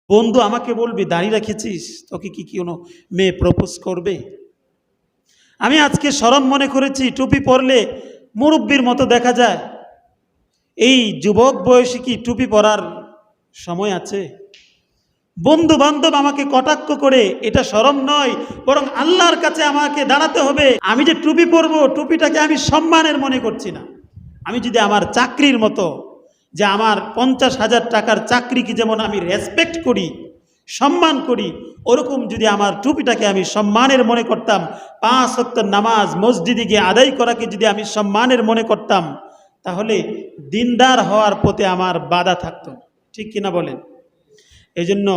বন্ধু আমাকে বলবে, দাড়ি রেখেছিস, তোকে কি কোনো মেয়ে প্রপোজ করবে? আমি আজকে শরম মনে করেছি, টুপি পরলে মুরব্বির মতো দেখা যায়। এই যুবক বয়সে কি টুপি পরার সময় আছে? বন্ধু বান্ধব আমাকে কটাক্ষ করে, এটা শরম নয়, বরং আল্লাহর কাছে আমাকে দাঁড়াতে হবে। আমি যে টুপি পরবো, টুপিটাকে আমি সম্মানের মনে করছি না। আমি যদি আমার চাকরির মতো, যে আমার 50,000 টাকার চাকরিকে যেমন আমি রেসপেক্ট করি, সম্মান করি, ওরকম যদি আমার টুপিটাকে আমি সম্মানের মনে করতাম, 5 ওয়াক্ত নামাজ মসজিদে গিয়ে আদায় করাকে যদি আমি সম্মানের মনে করতাম, তাহলে দিনদার হওয়ার পথে আমার বাধা থাকতো। ঠিক কিনা বলেন? এই জন্য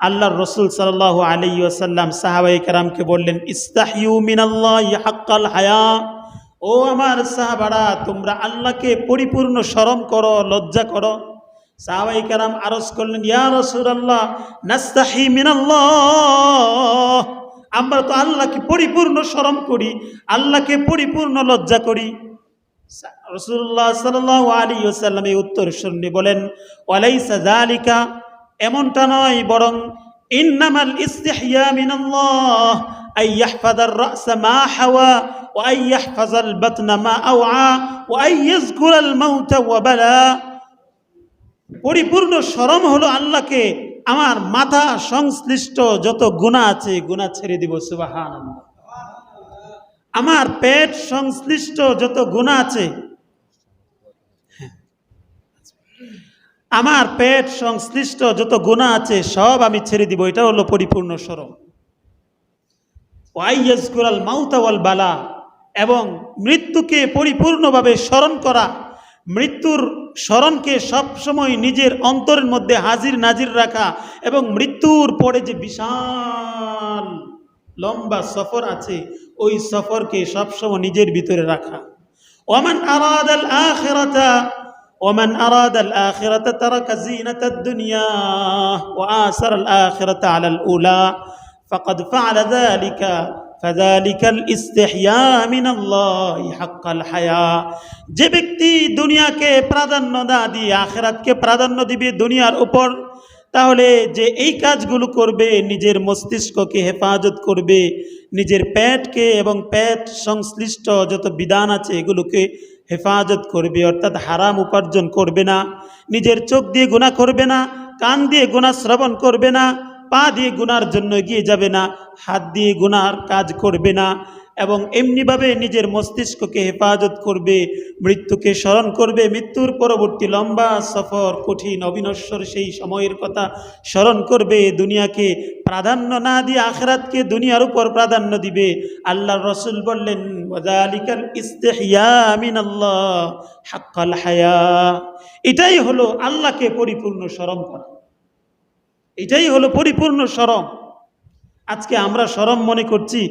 আল্লাহর রসুল সাল্লাল্লাহু আলাইহি ওয়াসাল্লাম সাহাবায়ে কেরামকে বললেন, ইস্তাহিউ মিনাল্লাহি হাক্কাল হায়া। ও আমার সাহাবারা, তোমরা আল্লাহকে পরিপূর্ণ শরম করো, লজ্জা করো। সাহাবায়ে কেরাম আরজ করলেন, ইয়া রাসূলুল্লাহ, নাস্তাহি মিনাল্লাহ। আমরা তো আল্লাহকে পরিপূর্ণ শরম করি, আল্লাহকে পরিপূর্ণ লজ্জা করি। রাসূলুল্লাহ সাল্লাল্লাহু আলাইহি ওয়াসাল্লাম এই উত্তর শুনে বলেন, ওয়ালাইসা যালিকা, এমনটা নয়, বরং ইন্নামাল ইস্তিহয়া মিনাল্লাহ আইয়াহফাযার রাসা মা হাওয়া ওয়া আইয়াহফাযাল বাতনা মা আওআ ওয়া আইয়াযকুরাল মাউতা ওয়া বালা। পরিপূর্ণ শরম হলো আল্লাহকে আমার মাথা সংশ্লিষ্ট যত গুনাহ আছে, গুনাহ ছেড়ে দিব। সুবহানাল্লাহ। আমার পেট সংশ্লিষ্ট যত গুনাহ আছে, আমার পেট সংশ্লিষ্ট যত গুনাহ আছে সব আমি ছেড়ে দিব। এটা হলো পরিপূর্ণ শরম। ওয়াইয়াজকুরাল মাউতা ওয়াল বালা, এবং মৃত্যুকে পরিপূর্ণভাবে স্মরণ করা, মৃত্যুর স্মরণকে সবসময় নিজের অন্তরের মধ্যে হাজির নাজির রাখা, এবং মৃত্যুর পরে যে বিশাল লম্বা সফর আছে, ওই সফরকে সবসময় নিজের ভিতরে রাখা। ওমান আরাদাল আখিরাতা ومن أراد الآخرة ترك زينة الدنيا وآثر الآخرة على الأولى فقد فعل ذلك فذلك الاستحياء من الله حق الحياء। যে ব্যক্তি দুনিয়াকে প্রাধান্য না দিয়ে আখিরাতকে প্রাধান্য দিবে দুনিয়ার উপর, তাহলে যে এই কাজগুলো করবে, নিজের মস্তিষ্ককে হেফাজত করবে, নিজের পেটকে এবং পেট সংশ্লিষ্ট যত বিধান আছে এগুলোকে হেফাজত করবে, অর্থাৎ হারাম উপার্জন করবে না, নিজের চোখ দিয়ে গুনাহ করবে না, কান দিয়ে গুনাহ শ্রবণ করবে না, পা দিয়ে গুনার জন্য এগিয়ে যাবে না, হাত দিয়ে গুনার কাজ করবে না, এবং এমনিভাবে নিজের মস্তিষ্ককে হেফাজত করবে, মৃত্যুকে স্মরণ করবে, মৃত্যুর পরবর্তী লম্বা সফর, কঠিন অবিনশ্বর সেই সময়ের কথা স্মরণ করবে, দুনিয়াকে প্রাধান্য না দিয়ে আখিরাতকে দুনিয়ার উপর প্রাধান্য দিবে। আল্লাহর রাসূল বললেন, ওয়াযালিকাল ইস্তিহয়া মিনাল্লাহ হাক্কাল হায়া। এটাই হলো আল্লাহকে পরিপূর্ণ শরম করা, এটাই হলো পরিপূর্ণ শরম। আজকে আমরা শরম মনে করছি